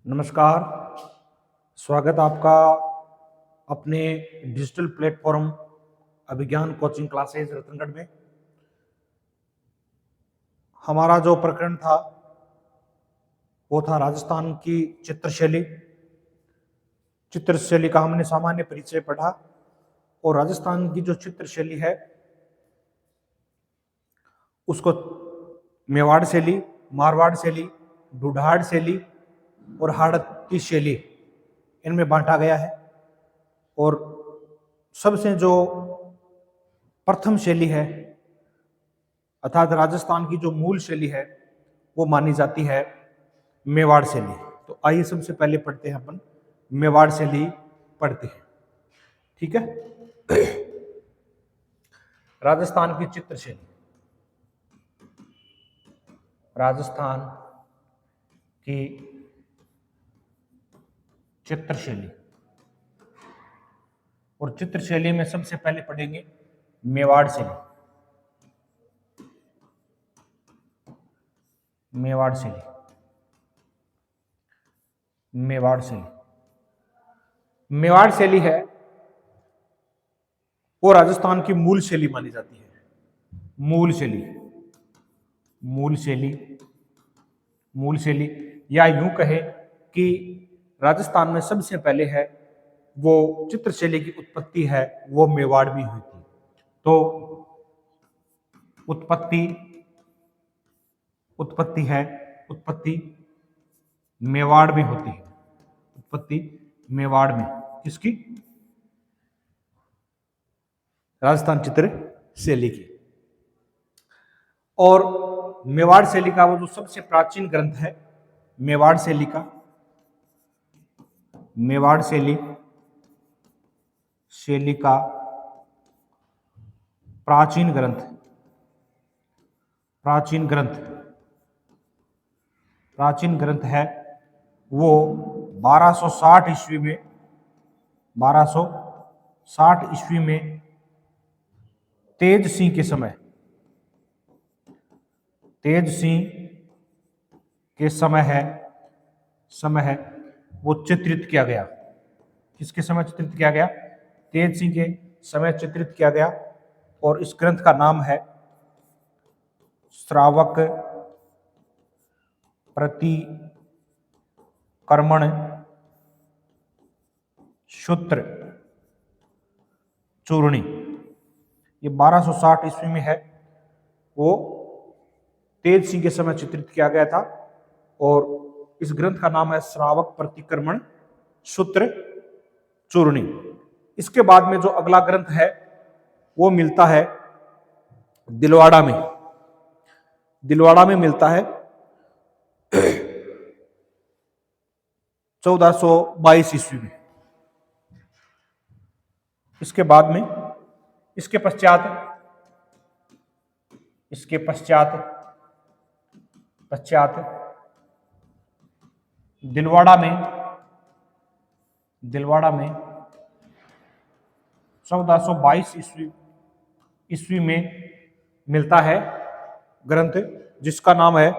नमस्कार। स्वागत आपका अपने डिजिटल प्लेटफॉर्म अभिज्ञान कोचिंग क्लासेस रतनगढ़ में। हमारा जो प्रकरण था वो था राजस्थान की चित्रशैली। चित्रशैली का हमने सामान्य परिचय पढ़ा और राजस्थान की जो चित्रशैली है उसको मेवाड़ शैली, मारवाड़ शैली, ढूढ़ाड़ शैली और हाड़ौती शैली इनमें बांटा गया है। और सबसे जो प्रथम शैली है अर्थात राजस्थान की जो मूल शैली है वो मानी जाती है मेवाड़ शैली। तो आइए सबसे पहले पढ़ते हैं अपन मेवाड़ शैली पढ़ते हैं, ठीक है। राजस्थान की चित्रशैली, राजस्थान की चित्रशैली। और चित्रशैली में सबसे पहले पढ़ेंगे मेवाड़ शैली। मेवाड़ शैली, मेवाड़ शैली, मेवाड़ शैली है वो राजस्थान की मूल शैली मानी जाती है। मूल शैली, मूल शैली, मूल शैली, या यूं कहे कि राजस्थान में सबसे पहले है वो चित्रशैली की उत्पत्ति है वो मेवाड़ में हुई थी। तो उत्पत्ति उत्पत्ति मेवाड़ में होती है। उत्पत्ति मेवाड़ में किसकी? राजस्थान चित्र शैली की। और मेवाड़ शैली का वो जो सबसे प्राचीन ग्रंथ है मेवाड़ शैली का, मेवाड़ शैली का प्राचीन ग्रंथ, प्राचीन ग्रंथ है वो 1260 ईस्वी में, 1260 ईस्वी में तेज सिंह के समय, तेज सिंह के समय है वो चित्रित किया गया। किसके समय चित्रित किया गया? तेज सिंह के समय चित्रित किया गया। और इस ग्रंथ का नाम है श्रावक प्रतिक्रमण सूत्र चूर्णी। ये 1260 ईस्वी में है, वो तेज सिंह के समय चित्रित किया गया था। और इस ग्रंथ का नाम है श्रावक प्रतिक्रमण सूत्र चूर्णी। इसके बाद में जो अगला ग्रंथ है वो मिलता है दिलवाड़ा में। दिलवाड़ा में मिलता है 1422 ईस्वी में। इसके बाद में, इसके पश्चात दिलवाड़ा में 1422 ईस्वी में मिलता है ग्रंथ जिसका नाम है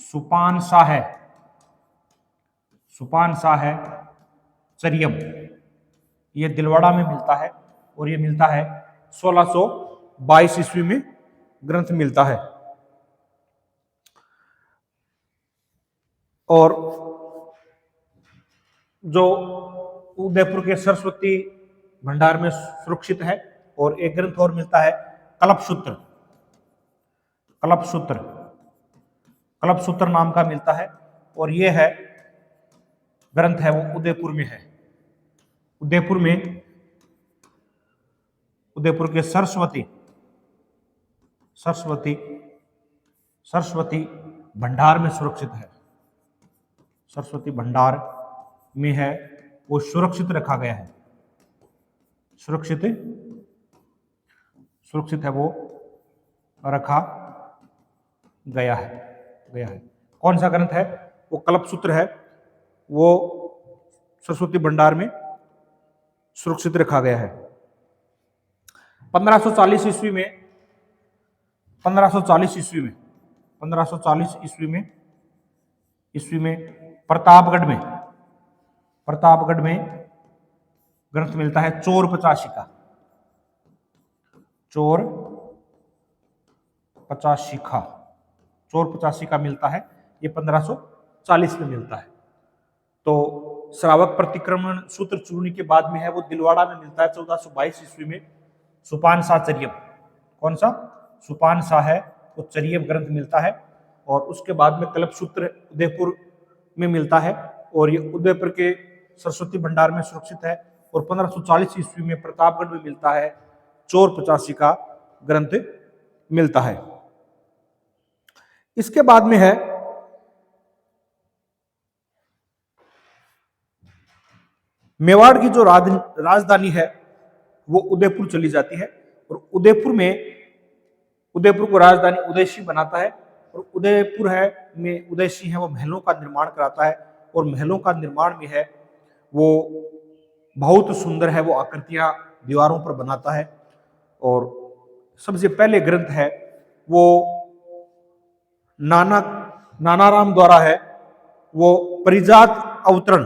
सुपान शाह चरियम। ये दिलवाड़ा में मिलता है और ये मिलता है 1622 ईस्वी में ग्रंथ मिलता है। और जो उदयपुर के सरस्वती भंडार में सुरक्षित है। और एक ग्रंथ और मिलता है कल्पसूत्र नाम का मिलता है। और यह है ग्रंथ है वो उदयपुर में है। उदयपुर के सरस्वती भंडार में सुरक्षित है। सरस्वती भंडार में है वो सुरक्षित रखा गया है। सुरक्षित है वो रखा गया है। कौन सा ग्रंथ है? वो कल्पसूत्र है, वो सरस्वती भंडार में सुरक्षित रखा गया है। 1540 ईस्वी में 1540 ईस्वी में, 1540 ईस्वी में प्रतापगढ़ में ग्रंथ मिलता है चोर पचासी का, चोर पचासी का मिलता है, ये 1540 में मिलता है। तो श्रावक प्रतिक्रमण सूत्र चूर्णी के बाद में है वो दिलवाड़ा में मिलता है 1422 ईस्वी में, सुपान शाह चरियम, कौन सा सुपान शाह है वो चरियम ग्रंथ मिलता है। और उसके बाद में कल्प सूत्र उदयपुर में मिलता है और ये उदयपुर के सरस्वती भंडार में सुरक्षित है। और 1540 ईस्वी में प्रतापगढ़ में मिलता है, चोर पचासी का ग्रंथ मिलता है। इसके बाद में है मेवाड़ की जो राजधानी है वो उदयपुर चली जाती है और उदयपुर को राजधानी उदयशी बनाता है। और उदयपुर है में उदयशी है वो महलों का निर्माण कराता है और महलों का निर्माण में है वो बहुत सुंदर है, वो आकृतियां दीवारों पर बनाता है। और सबसे पहले ग्रंथ है वो नानाराम द्वारा है वो परिजात अवतरण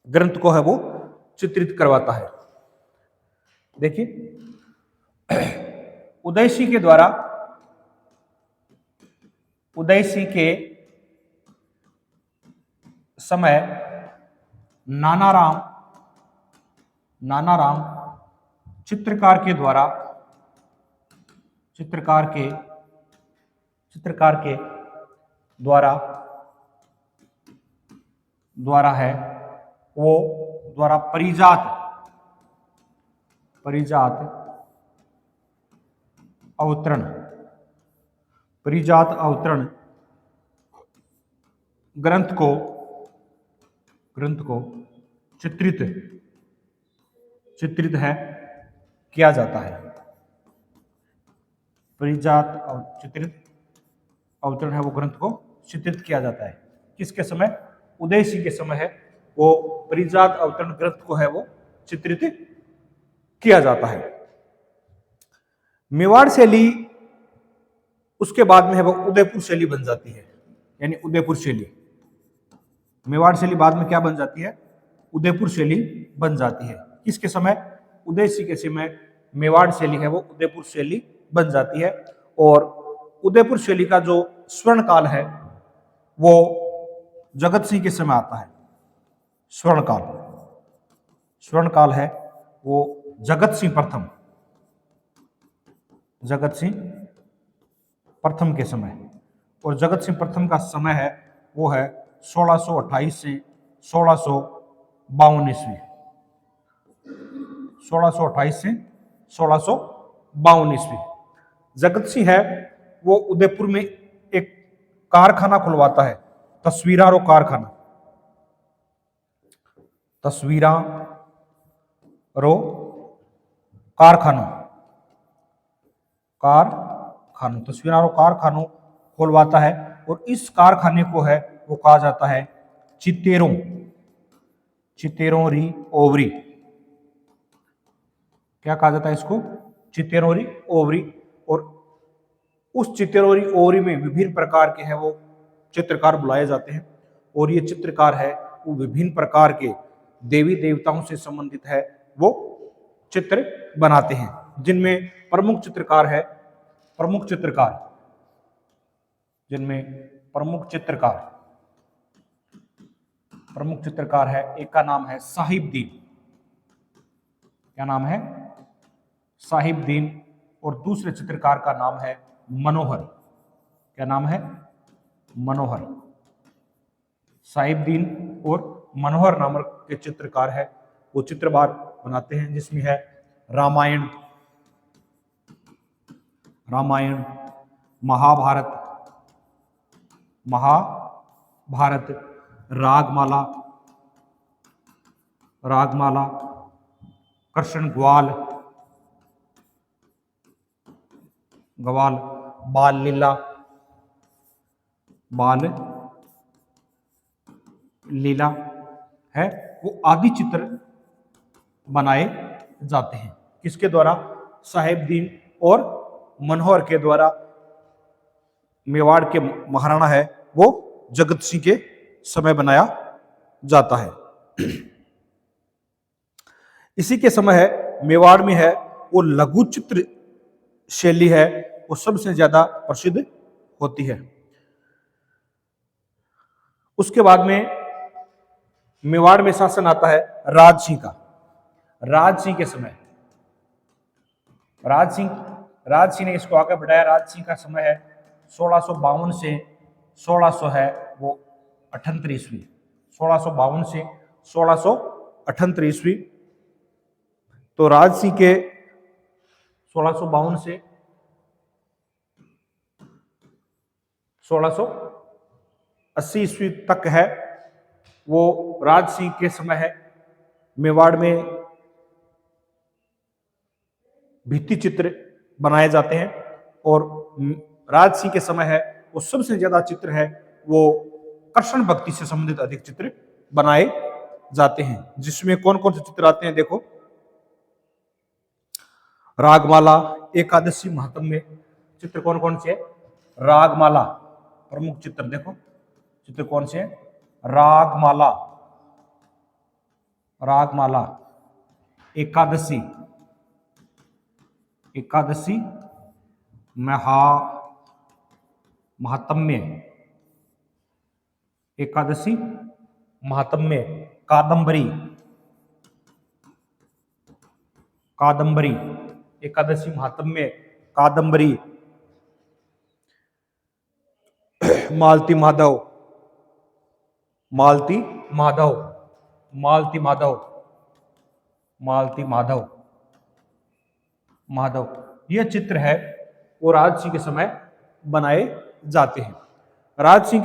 ग्रंथ को है वो चित्रित करवाता है। देखिए उदयशी के समय नानाराम चित्रकार के द्वारा है वो द्वारा परिजात अवतरण ग्रंथ को चित्रित है किया जाता है। परिजात चित्रित अवतरण है वो ग्रंथ को चित्रित किया जाता है। किसके समय? उदयसी के समय है वो परिजात अवतरण ग्रंथ को है वो चित्रित किया जाता है। मेवाड़ शैली उसके बाद में है वो उदयपुर शैली बन जाती है, यानी उदयपुर शैली। मेवाड़ शैली बाद में क्या बन जाती है? उदयपुर शैली बन जाती है। किसके समय? उदयसी के समय मेवाड़ शैली है वो उदयपुर शैली बन जाती है। और उदयपुर शैली का जो स्वर्ण काल है वो जगत सिंह के समय आता है। स्वर्ण काल है वो जगत सिंह प्रथम के समय। और जगत सिंह प्रथम का समय है वो है 1628 से 1652 ईस्वी। 1628 से 1652 ईस्वी। जगत सिंह है वो उदयपुर में एक कारखाना खुलवाता है, तस्वीरारो कारखाना। तस्वीरारो कारखानों खुलवाता है। और इस कारखाने को है वो कहा जाता है चितेरों री ओवरी। क्या कहा जाता है इसको? चितेरों री ओवरी। और उस चितेरों री ओवरी में विभिन्न प्रकार के हैं वो चित्रकार बुलाए जाते हैं। और ये चित्रकार है वो विभिन्न प्रकार के देवी देवताओं से संबंधित है वो चित्र बनाते हैं, जिनमें प्रमुख चित्रकार है। एक का नाम है साहिबदीन। क्या नाम है? साहिबदीन। और दूसरे चित्रकार का नाम है मनोहर। क्या नाम है? मनोहर। साहिबदीन और मनोहर नामक के चित्रकार है वो चित्रकार बनाते हैं, जिसमें है रामायण, महाभारत, रागमाला, कृष्ण ग्वाल, बाल लीला है वो आदि चित्र बनाए जाते हैं। किसके द्वारा? साहिबदीन और मनोहर के द्वारा मेवाड़ के महाराणा है वो जगत सिंह के समय बनाया जाता है। इसी के समय है मेवाड़ में है वो लघु चित्र शैली है वो सबसे ज्यादा प्रसिद्ध होती है। उसके बाद में मेवाड़ में शासन आता है राज सिंह का। राज सिंह के समय राज सिंह ने इसको आगे बढ़ाया। राज सिंह का समय है 1652 से 1600 है वो 78 ईस्वी। 1652 से 1678 ईस्वी। तो राज सिंह के 1652 से 1680 ईस्वी तक है वो राज सिंह के समय है। मेवाड़ में भित्ति चित्र बनाए जाते हैं और राज सिंह के समय है वो सबसे ज्यादा चित्र है वो कृष्ण भक्ति से संबंधित अधिक चित्र बनाए जाते हैं। जिसमें कौन कौन से चित्र आते हैं देखो, रागमाला, एकादशी महात्म्य चित्र कौन कौन से है? रागमाला प्रमुख चित्र देखो, चित्र कौन से है? रागमाला, रागमाला, एकादशी, एकादशी महात्म्य, एकादशी महात्म्य, कादंबरी, कादंबरी, एकादशी महात्म्य, कादंबरी, मालती माधव, मालती माधव, मालती माधव, मालती माधव, माधव, यह चित्र है वो राज सिंह के समय बनाए जाते हैं। राज सिंह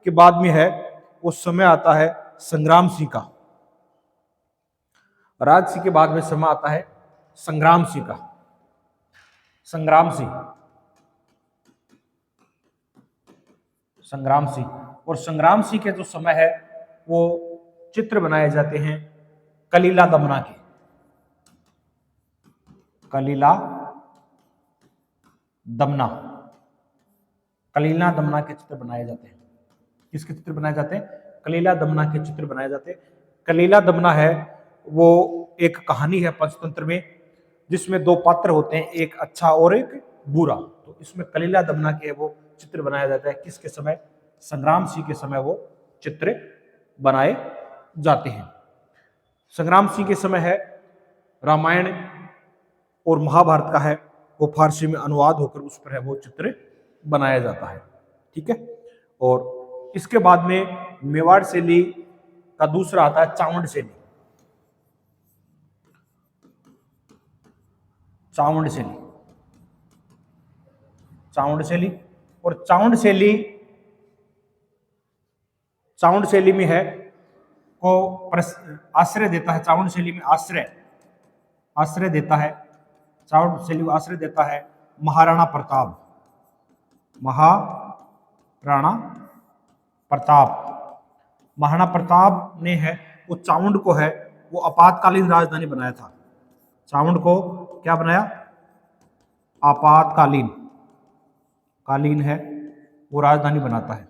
के बाद में है वो समय आता है संग्राम सिंह का। राज सिंह के बाद में समय आता है संग्राम सिंह का। संग्राम सिंह, संग्राम सिंह, और संग्राम सिंह के जो समय है वो चित्र बनाए जाते हैं कलीला दमना के। कलीला दमना, कलीला दमना के चित्र बनाए जाते हैं। किसके चित्र बनाए जाते हैं? कलीला दमना के चित्र बनाए जाते हैं। कलीला दमना है वो एक कहानी है पंचतंत्र में जिसमें दो पात्र होते हैं, एक अच्छा और एक बुरा। तो इसमें कलीला दमना के वो चित्र बनाया जाता है। किसके समय? संग्राम सिंह के समय वो चित्र बनाए जाते हैं। संग्राम सिंह के समय है रामायण और महाभारत का है वो फारसी में अनुवाद होकर उस पर है वो चित्र बनाया जाता है। ठीक है। और इसके बाद में मेवाड़ शैली का दूसरा आता है चावंड शैली। चावंड शैली, चावंड शैली, और चावंड शैली, चावंड शैली में है को आश्रय देता है। चावंड शैली में आश्रय देता है, चावंड शैली में आश्रय देता है महाराणा प्रताप। महाराणा प्रताप, महाराणा प्रताप ने है वो चावंड को है वो आपातकालीन राजधानी बनाया था। चावंड को क्या बनाया? आपातकालीन, कालीन है वो राजधानी बनाता है,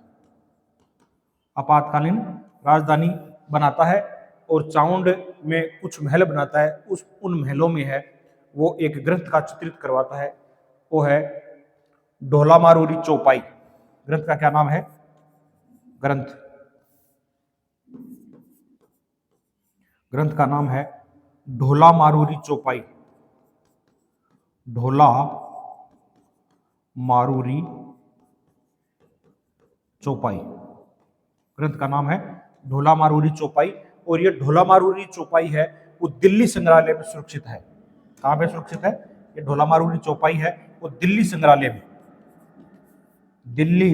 आपातकालीन राजधानी बनाता है। और चावंड में कुछ महल बनाता है। उन महलों में है वो एक ग्रंथ का चित्रित करवाता है, वो है ढोला मारूरी चौपाई। ग्रंथ का क्या नाम है? ग्रंथ का नाम है ढोला मारूरी चौपाई। ढोला मारूरी चौपाई, ग्रंथ का नाम है ढोला मारूरी चौपाई। और ये ढोला मारूरी चौपाई है वो दिल्ली संग्रहालय में सुरक्षित है। कहां पे सुरक्षित है? ये ढोला मारूरी चौपाई है वो दिल्ली संग्रहालय में, दिल्ली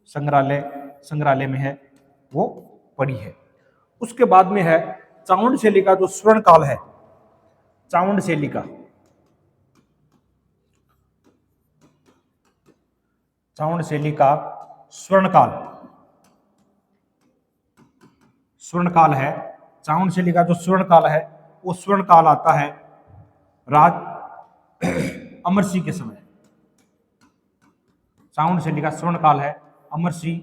संग्रहालय में है वो पड़ी है। उसके बाद में है चावंड शैली का जो स्वर्ण काल है, चावंड शैली का, चावंड शैली का स्वर्ण काल है। चावंड शैली का जो स्वर्ण काल है वो स्वर्ण काल आता है राज अमर सिंह के समय। चावंड शैली का स्वर्ण काल है, अमर सिंह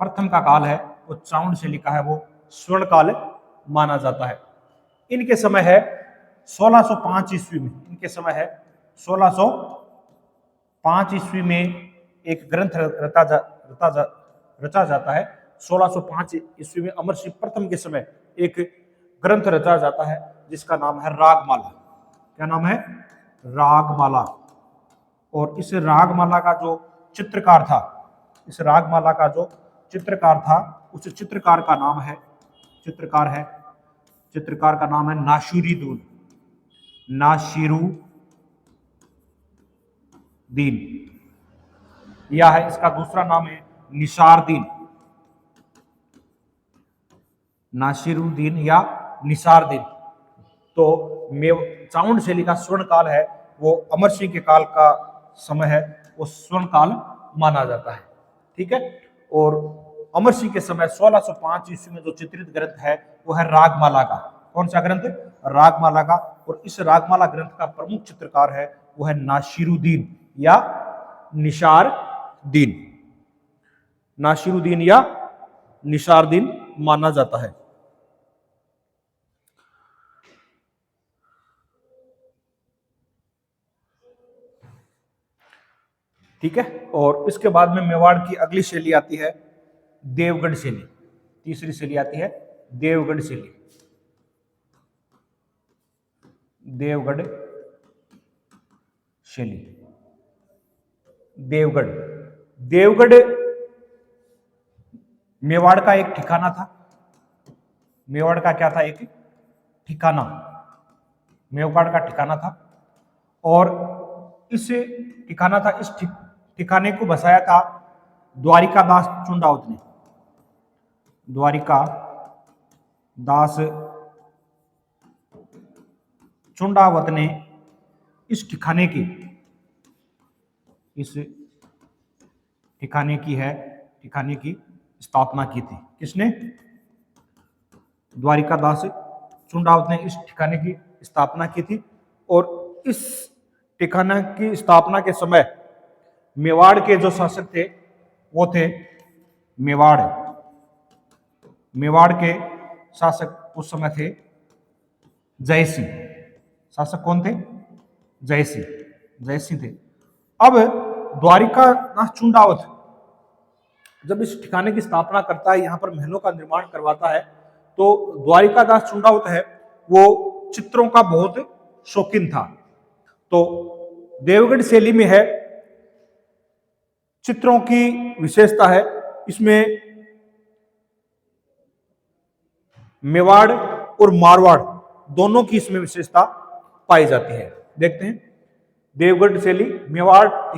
प्रथम का काल है, वो चावंड शैली का है वो स्वर्ण काल माना जाता है। इनके समय है 1605 ईस्वी में, इनके समय है 1605 ईस्वी में एक ग्रंथ रचा जाता है। 1605 ईस्वी में अमर सिंह प्रथम के समय एक ग्रंथ रचा जाता है जिसका नाम है रागमाला। क्या नाम है? रागमाला। और इस रागमाला का जो चित्रकार था, इस रागमाला का जो चित्रकार था, उस चित्रकार का नाम है, चित्रकार का नाम है नासिरुद्दीन, नासिरुद्दीन। यह है, इसका दूसरा नाम है निसारुद्दीन, नासिरुद्दीन या निसारुद्दीन। तो चावंड शैली का स्वर्ण काल है वो अमर सिंह के काल का समय है, वो स्वर्ण काल माना जाता है। ठीक है। और अमर सिंह के समय 1605 ईस्वी में जो चित्रित ग्रंथ है वो है रागमाला का। कौन सा ग्रंथ? रागमाला का। और इस रागमाला ग्रंथ का प्रमुख चित्रकार है वो है नासिरुद्दीन या निसारुद्दीन, नासिरुद्दीन या निसारुद्दीन माना जाता है। ठीक है। और इसके बाद में मेवाड़ की अगली शैली आती है देवगढ़ शैली। तीसरी शैली आती है देवगढ़ शैली। देवगढ़ शैली, देवगढ़, देवगढ़ मेवाड़ का एक ठिकाना था। मेवाड़ का क्या था? एक ठिकाना, मेवाड़ का ठिकाना था। और इस ठिकाना था, इस ठिकाने को बसाया था द्वारिका दास चुंडावत ने। द्वारिका दास चुंडावत ने इस ठिकाने की स्थापना की थी। किसने? द्वारिका दास चुंडावत ने इस ठिकाने की स्थापना की थी। और इस ठिकाना की स्थापना के समय मेवाड़ के जो शासक थे वो थे मेवाड़ के शासक उस समय थे जयसिंह। शासक कौन थे? जयसिंह थे। अब द्वारिका दास चुंडावत जब इस ठिकाने की स्थापना करता है, यहां पर महलों का निर्माण करवाता है, तो द्वारिका दास चुंडावत है वो चित्रों का बहुत शौकीन था। तो देवगढ़ शैली में है चित्रों की विशेषता है, इसमें मेवाड़ और मारवाड़ दोनों की इसमें विशेषता पाई जाती है। देखते हैं। देवगढ़ शैली, मेवाड़ का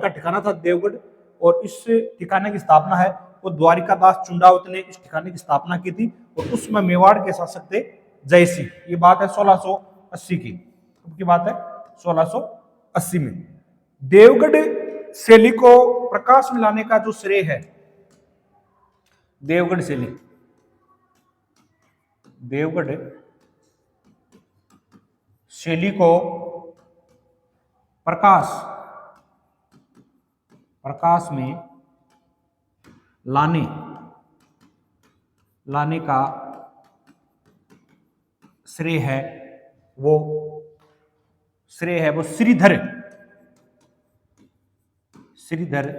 ठिकाना था देवगढ़। और इस ठिकाने की स्थापना है वो द्वारिका दास चुंडावत ने इस ठिकाने की स्थापना की थी। और उसमें मेवाड़ के शासक थे जयसिंह। ये बात है 1680 की। की बात है 1680 में। देवगढ़ शैली को प्रकाश में लाने का जो श्रेय है, देवगढ़ शैली को प्रकाश में लाने का श्रेय है वो श्रीधर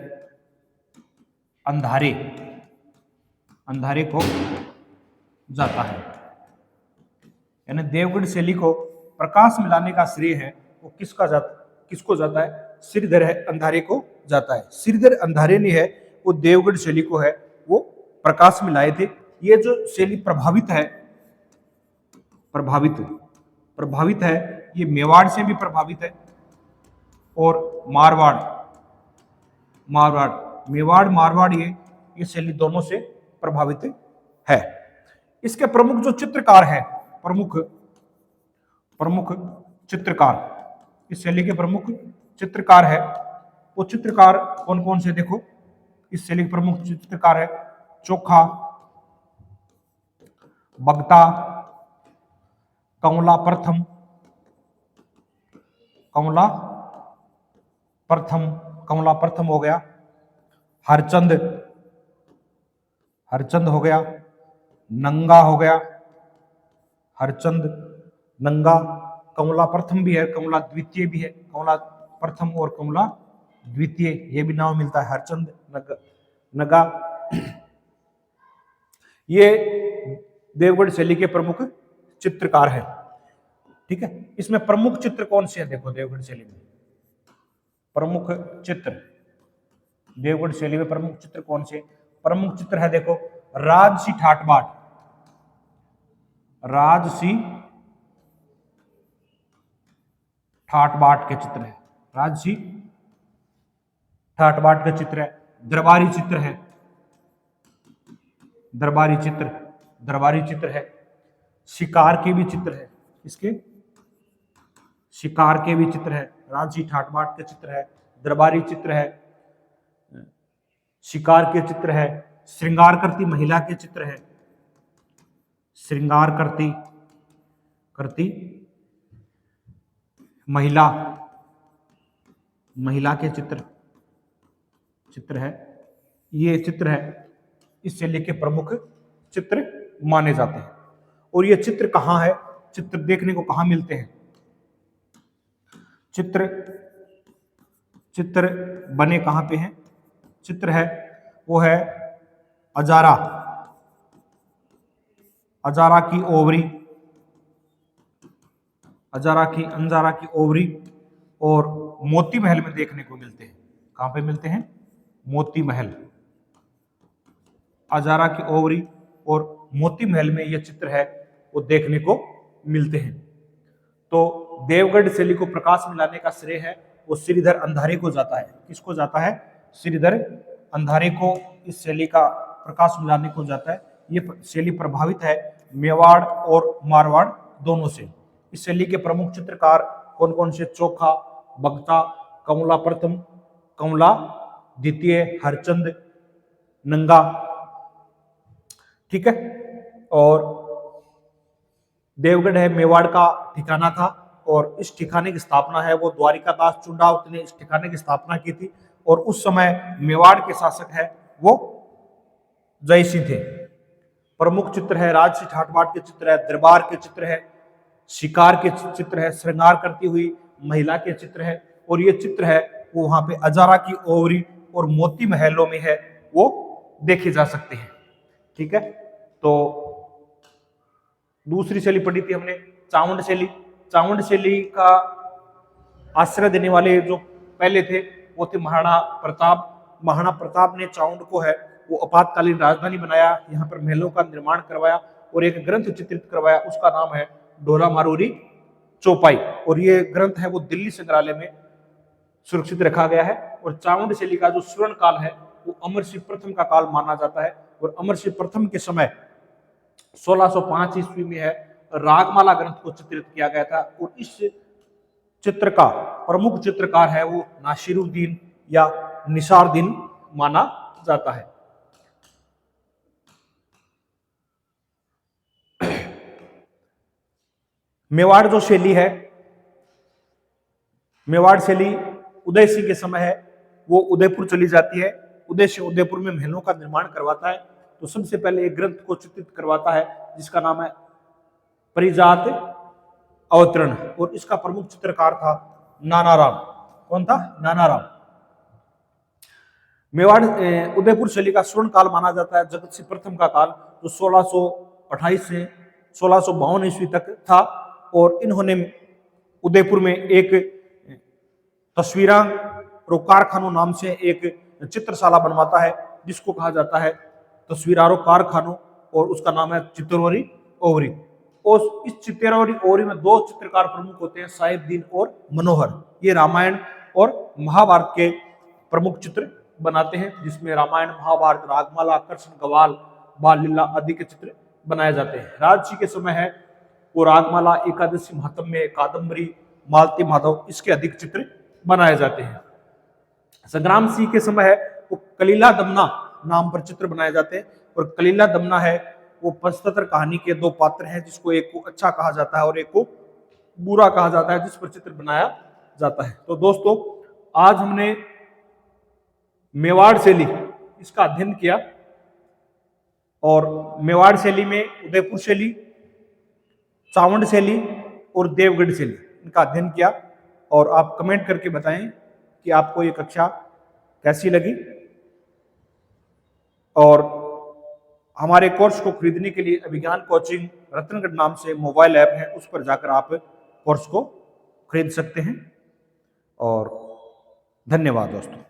अंधारे को जाता है। यानी देवगढ़ शैली को प्रकाश में लाने का श्रेय है वो किसको जाता है? श्रीधर अंधारे को जाता है। श्रीधर अंधारे ने है वो देवगढ़ शैली को है वो प्रकाश में लाए थे। ये जो शैली प्रभावित है, ये मेवाड़ से भी प्रभावित है और मेवाड़ मारवाड़ ये शैली दोनों से प्रभावित है। इसके प्रमुख जो चित्रकार हैं, प्रमुख चित्रकार, इस शैली के प्रमुख चित्रकार है वो चित्रकार कौन कौन से? देखो, इस शैली के प्रमुख चित्रकार है चोखा, बगता, कंवला प्रथम, कमला प्रथम, कमला प्रथम हो गया। हरचंद, हरचंद हो गया। नंगा हो गया, हरचंद, नंगा। कमला प्रथम भी है, कमला द्वितीय भी है। कमला प्रथम और कमला द्वितीय, ये भी नाम मिलता है, हरचंद, नगा। ये देवगढ़ शैली के प्रमुख चित्रकार हैं। ठीक है, इसमें प्रमुख चित्र कौन से हैं? देखो देवगढ़ शैली में प्रमुख चित्र, देवगढ़ शैली में प्रमुख चित्र कौन से? प्रमुख चित्र है देखो, राजसी ठाट बाट, राजसी ठाट बाट के चित्र है, राजसी ठाट बाट के चित्र है। दरबारी चित्र है, दरबारी चित्र, दरबारी चित्र है। शिकार के भी चित्र है, इसके शिकार के भी चित्र है, राजसी ठाट बाट के चित्र है, दरबारी चित्र है, शिकार के चित्र है। श्रृंगार करती महिला के चित्र है, श्रृंगार करती महिला, महिला के चित्र है। ये चित्र है, इस शैली के प्रमुख चित्र माने जाते हैं। और ये चित्र कहाँ है? चित्र देखने को कहाँ मिलते हैं? चित्र बने कहाँ पे हैं? चित्र है वो है अजारा, अजारा की ओवरी, अंजारा की ओवरी और मोती महल में देखने को मिलते हैं। कहां पे मिलते हैं? मोती महल, अजारा की ओवरी और मोती महल में ये चित्र है वो देखने को मिलते हैं। तो देवगढ़ शैली को प्रकाश में लाने का श्रेय है वो श्रीधर अंधारे को जाता है। किसको जाता है? श्रीधर अंधारे को इस शैली का प्रकाश में लाने को जाता है। ये शैली प्रभावित है मेवाड़ और मारवाड़ दोनों से। इस शैली के प्रमुख चित्रकार कौन कौन से? चोखा, बगता, कमला प्रथम, कमला द्वितीय, हरचंद, नंगा। ठीक है, और देवगढ़ है मेवाड़ का ठिकाना था और इस ठिकाने की स्थापना है वो द्वारिकादास चुंडावत ने इस ठिकाने की स्थापना की थी। और उस समय मेवाड़ के शासक है वो जयसिंह थे। प्रमुख चित्र है राजसी ठाट बाट के चित्र है, दरबार के चित्र है, शिकार के चित्र है, श्रृंगार करती हुई महिला के चित्र है। और ये चित्र है वो वहां पे अजारा की ओवरी और मोती महलों में है वो देखे जा सकते हैं। ठीक है, तो दूसरी शैली पढ़ी थी हमने चावंड शैली। चावंड शैली का आश्रय देने वाले जो पहले थे वो थे महाराणा प्रताप। महाराणा प्रताप ने चावंड को है वो आपातकालीन राजधानी बनाया, यहाँ पर महलों का निर्माण करवाया और एक ग्रंथ चित्रित करवाया, उसका नाम है ढोला मारूरी चौपाई। और ये ग्रंथ है वो दिल्ली संग्रहालय में सुरक्षित रखा गया है। और चावंड शैली का जो स्वर्ण काल है वो अमर सिंह प्रथम का काल माना जाता है। और अमर सिंह प्रथम के समय 1605 ईस्वी में है रागमाला ग्रंथ को चित्रित किया गया था। और इस चित्र का प्रमुख चित्रकार है वो नासिरुद्दीन या निसारुद्दीन माना जाता है। मेवाड़ जो शैली है, मेवाड़ शैली उदय सिंह के समय है वो उदयपुर चली जाती है। उदय सिंह उदयपुर में महलों का निर्माण करवाता है। तो सबसे पहले एक ग्रंथ को चित्रित करवाता है जिसका नाम है परिजात अवतरण। और इसका प्रमुख चित्रकार था नानाराम। कौन था? नानाराम। मेवाड़ उदयपुर शैली का स्वर्ण काल माना जाता है जगत सिंह प्रथम का काल, जो 1628 से 1652 ईस्वी तक था। और इन्होंने उदयपुर में एक तस्वीरा रो कारखानों नाम से एक चित्रशाला बनवाता है जिसको कहा जाता है तस्वीरारो कारखानों, और उसका नाम है चित्तौरी ओवरी। और इस चित्तौरी ओवरी में दो चित्रकार प्रमुख होते हैं, साहिबदीन और मनोहर। ये रामायण और महाभारत के प्रमुख चित्र बनाते हैं जिसमें रामायण, महाभारत, रागमाला, कृष्ण, गवाल, बाल लीला आदि के चित्र बनाए जाते हैं। राजसी के समय है वो रागमाला, एकादशी महात्म्य, कादम्बरी, मालती माधव, इसके अधिक चित्र बनाए जाते हैं। संग्राम सिंह के समय है वो कलीला दमना नाम पर चित्र बनाए जाते हैं। और कलीला दमना है वो पंचतंत्र कहानी के दो पात्र हैं जिसको एक को अच्छा कहा जाता है और एक को बुरा कहा जाता है, जिस पर चित्र बनाया जाता है। तो दोस्तों आज हमने मेवाड़ शैली इसका अध्ययन किया और मेवाड़ शैली में उदयपुर शैली, चावंड शैली और देवगढ़ शैली इनका अध्ययन किया। और आप कमेंट करके बताएं कि आपको ये कक्षा कैसी लगी। और हमारे कोर्स को खरीदने के लिए अभिज्ञान कोचिंग रतनगढ़ नाम से मोबाइल ऐप है, उस पर जाकर आप कोर्स को खरीद सकते हैं। और धन्यवाद दोस्तों।